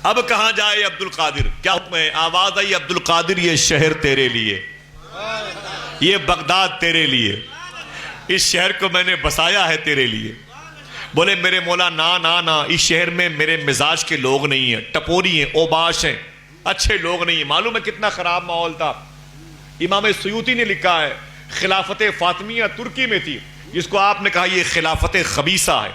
اب کہاں جائے عبد القادر؟ کیا حکم ہے؟ آواز آئی عبد القادر یہ شہر تیرے لیے، یہ بغداد تیرے لیے، اس شہر کو میں نے بسایا ہے تیرے لیے۔ بولے میرے مولا نا اس شہر میں میرے مزاج کے لوگ نہیں ہیں، ٹپوری ہیں، اوباش ہیں، اچھے لوگ نہیں ہیں۔ معلوم ہے کتنا خراب ماحول تھا۔ امام سیوطی نے لکھا ہے خلافت فاطمیہ ترکی میں تھی، جس کو آپ نے کہا یہ خلافت خبیثہ ہے۔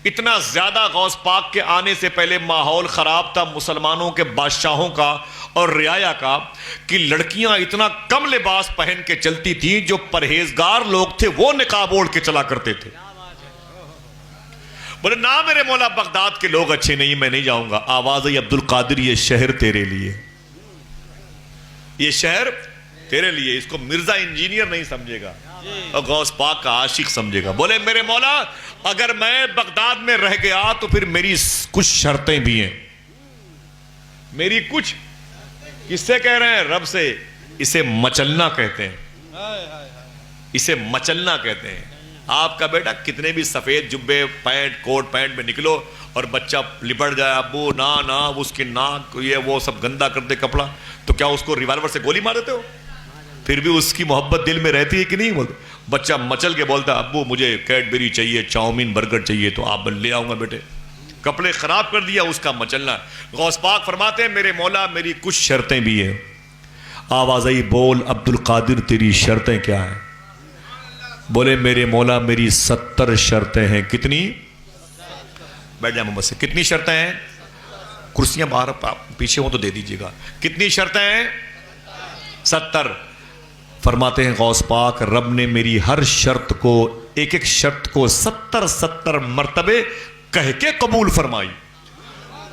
اتنا زیادہ غوث پاک کے آنے سے پہلے ماحول خراب تھا مسلمانوں کے بادشاہوں کا اور رعایا کا، کہ لڑکیاں اتنا کم لباس پہن کے چلتی تھیں، جو پرہیزگار لوگ تھے وہ نقاب اوڑھ کے چلا کرتے تھے۔ بولے نا میرے مولا بغداد کے لوگ اچھے نہیں، میں نہیں جاؤں گا۔ آواز آئی عبد القادر یہ شہر تیرے لیے، یہ شہر تیرے لیے۔ اس کو مرزا انجینئر نہیں سمجھے گا اور غوث پاک کا عاشق سمجھے گا۔ بولے میرے مولا اگر میں بغداد میں رہ گیا تو پھر میری کچھ شرطیں بھی ہیں، میری کچھ، کس سے کہہ رہے ہیں؟ رب سے۔ اسے مچلنا کہتے ہیں، اسے مچلنا کہتے ہیں۔ آپ کا بیٹا کتنے بھی سفید جبے پینٹ کوٹ پینٹ میں نکلو اور بچہ لپٹ جائے، ابو نا اس کی ناک یہ وہ سب گندا کر دے کپڑا، تو کیا اس کو ریوالور سے گولی مار دیتے ہو؟ پھر بھی اس کی محبت دل میں رہتی ہے کہ نہیں؟ بچہ مچل کے بولتا ہے ابو مجھے کیڈبری چاہیے، چاؤمین برگر چاہیے، تو آپ لے آؤں گا بیٹے۔ کپڑے خراب کر دیا، اس کا مچلنا۔ غوث پاک فرماتے ہیں میرے مولا میری کچھ شرطیں بھی ہیں۔ آواز آئی بول عبد القادر تیری شرطیں کیا ہیں؟ بولے میرے مولا میری 70 شرطیں ہیں۔ کتنی؟ بیٹھ جائیں محمد سے۔ کتنی شرطیں ہیں؟ کرسیاں باہر پیچھے ہوں تو دے دیجیے گا۔ کتنی شرطیں ہیں؟ 70۔ فرماتے ہیں غوث پاک رب نے میری ہر شرط کو، ایک ایک شرط کو 70 مرتبے کہہ کے قبول فرمائی۔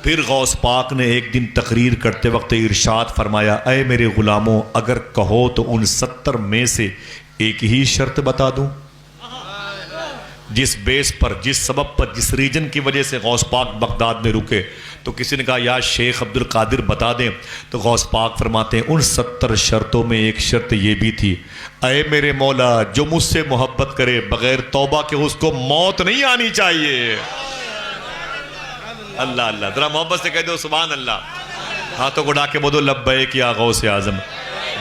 پھر غوث پاک نے ایک دن تقریر کرتے وقت ارشاد فرمایا اے میرے غلاموں اگر کہو تو ان 70 میں سے ایک ہی شرط بتا دوں۔ جس بیس پر، جس سبب پر، جس ریجن کی وجہ سے غوث پاک بغداد میں رکے، تو کسی نے کہا یا شیخ عبد القادر بتا دیں، تو غوث پاک فرماتے ہیں ان 70 شرطوں میں ایک شرط یہ بھی تھی اے میرے مولا جو مجھ سے محبت کرے بغیر توبہ کے اس کو موت نہیں آنی چاہیے۔ اللہ اللہ، ذرا محبت سے کہہ دو سبحان اللہ، ہاتھوں کو اٹھا کے بولو لبیک یا غوث اعظم۔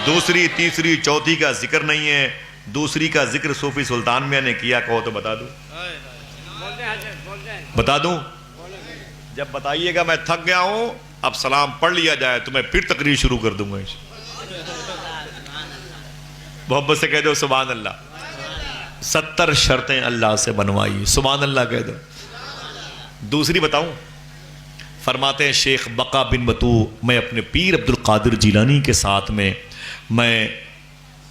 دوسری تیسری چوتھی کا ذکر نہیں ہے، دوسری کا ذکر صوفی سلطان میاں نے کیا، کہو تو بتا دوں؟ بتا دوں؟ جب بتائیے گا میں تھک گیا ہوں، اب سلام پڑھ لیا جائے تو میں پھر تقریر شروع کر دوں گا۔ محبت سے کہہ دو سبحان اللہ۔ 70 شرطیں اللہ سے بنوائی، سبحان اللہ کہہ دو۔ دوسری بتاؤں؟ فرماتے ہیں شیخ بقا بن بطو، میں اپنے پیر عبد القادر جیلانی کے ساتھ میں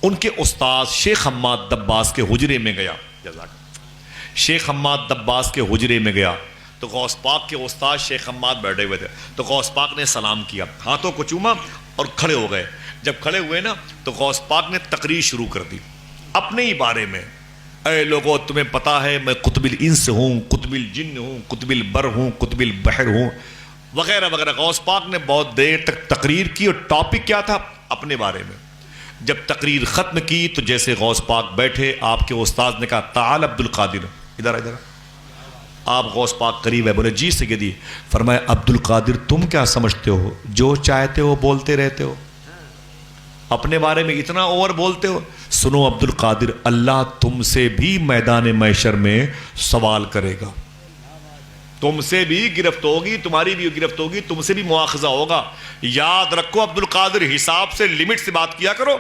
ان کے استاذ شیخ حماد دباس کے حجرے میں گیا۔ شیخ حماد دباس کے حجرے میں گیا تو غوث پاک کے استاذ شیخ حماد بیٹھے ہوئے تھے، تو غوث پاک نے سلام کیا، ہاتھوں کو چوما اور کھڑے ہو گئے۔ جب کھڑے ہوئے نا تو غوث پاک نے تقریر شروع کر دی اپنے ہی بارے میں۔ اے لوگوں تمہیں پتا ہے میں قطب الانس ہوں، قطب الجن ہوں، قطب البر ہوں، قطب البحر ہوں، وغیرہ وغیرہ۔ غوث پاک نے بہت دیر تک تقریر کی اور ٹاپک کیا تھا؟ اپنے بارے میں۔ جب تقریر ختم کی تو جیسے غوث پاک بیٹھے، آپ کے استاذ نے کہا تعال عبد القادر، ادھر ادھر۔ آپ غوث پاک قریب ہے، بولے جی سیدی۔ فرمایا عبد القادر تم کیا سمجھتے ہو جو چاہتے ہو بولتے رہتے ہو، اپنے بارے میں اتنا اوور بولتے ہو؟ سنو عبد القادر، اللہ تم سے بھی میدان محشر میں سوال کرے گا، تم سے بھی گرفت ہوگی، تمہاری بھی گرفت ہوگی، تم سے بھی مواخذہ ہوگا۔ یاد رکھو عبد القادر، حساب سے لمٹ سے بات کیا کرو،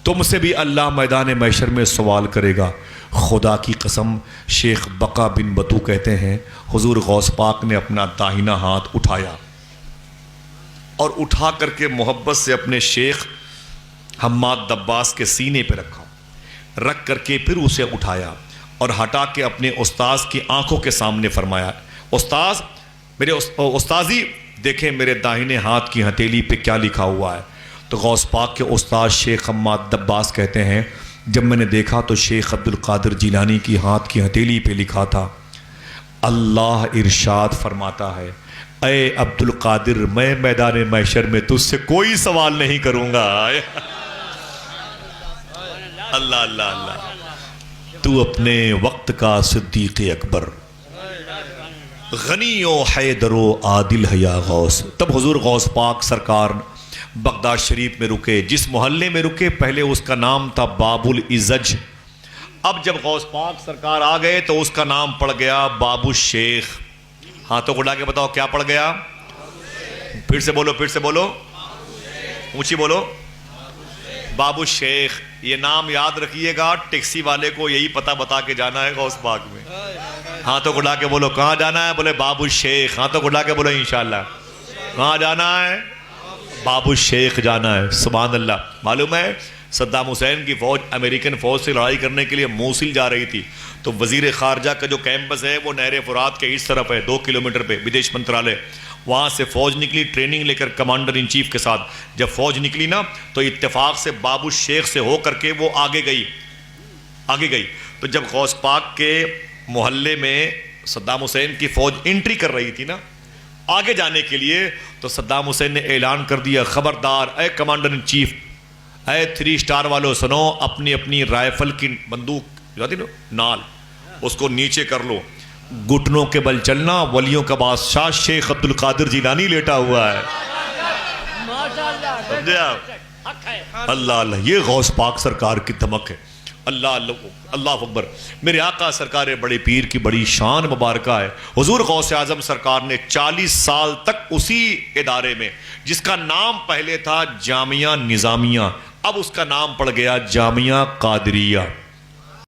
تم سے بھی اللہ میدان محشر میں سوال کرے گا۔ خدا کی قسم، شیخ بقا بن بطو کہتے ہیں حضور غوث پاک نے اپنا داہنا ہاتھ اٹھایا اور اٹھا کر کے محبت سے اپنے شیخ حماد دباس کے سینے پہ رکھا، رکھ کر کے پھر اسے اٹھایا اور ہٹا کے اپنے استاذ کی آنکھوں کے سامنے فرمایا استاذ، میرے استاذی دیکھیں میرے داہنے ہاتھ کی ہتھیلی پہ کیا لکھا ہوا ہے۔ تو غوث پاک کے استاذ شیخ حماد دباس کہتے ہیں جب میں نے دیکھا تو شیخ عبد القادر جیلانی کی ہاتھ کی ہتھیلی پہ لکھا تھا اللہ ارشاد فرماتا ہے اے عبد القادر میں میدان محشر میں تجھ سے کوئی سوال نہیں کروں گا۔ اللہ اللہ اللہ، تو اپنے وقت کا صدیق اکبر، غنی و حیدر و عادل ہے یا غوث. تب حضور غوث پاک سرکار بغداد شریف میں رکے. جس محلے میں رکے پہلے اس کا نام تھا باب العزج. اب جب غوث پاک سرکار آ گئے تو اس کا نام پڑ گیا باب الشیخ. ہاتھوں کو اٹھا کے بتاؤ کیا پڑ گیا؟ پھر سے بولو, پھر سے بولو, اونچی بولو. باب الشیخ. یہ نام یاد رکھیے گا, ٹیکسی والے کو یہی پتہ بتا کے جانا ہے غوث پاک میں. ہاتھوں کو اٹھا کے بولو کہاں جانا ہے؟ بولے باب الشیخ. ہاتھوں کو اٹھا کے بولو انشاءاللہ کہاں جانا ہے؟ باب الشیخ جانا ہے. سبحان اللہ. معلوم ہے صدام حسین کی فوج امریکن فوج سے لڑائی کرنے کے لیے موصل جا رہی تھی, تو وزیر خارجہ کا جو کیمپس ہے وہ نہر فرات کے اس طرف ہے 2 کلومیٹر پہ, ودیش منترالے. وہاں سے فوج نکلی ٹریننگ لے کر کمانڈر ان چیف کے ساتھ. جب فوج نکلی نا تو اتفاق سے باب الشیخ سے ہو کر کے وہ آگے گئی. تو جب غوث پاک کے محلے میں صدام حسین کی فوج انٹری کر رہی تھی نا آگے جانے کے لیے, تو صدام حسین نے اعلان کر دیا خبردار اے کمانڈر ان چیف, اے 3 اسٹار والوں سنو, اپنی اپنی رائفل کی بندوق جو آتی نا نال اس کو نیچے کر لو, گھٹنوں کے بل چلنا. ولیوں کا بادشاہ شیخ عبد القادر جیلانی لیٹا ہوا ہے. سمجھے آپ؟ اللہ اللہ, یہ غوث پاک سرکار کی دھمک ہے. اللہ اللہ اللہ اکبر. میرے آقا سرکار بڑے پیر کی بڑی شان مبارکہ ہے. حضور غوث اعظم سرکار نے 40 سال تک اسی ادارے میں, جس کا نام پہلے تھا جامعہ نظامیہ, اب اس کا نام پڑ گیا جامعہ قادریہ.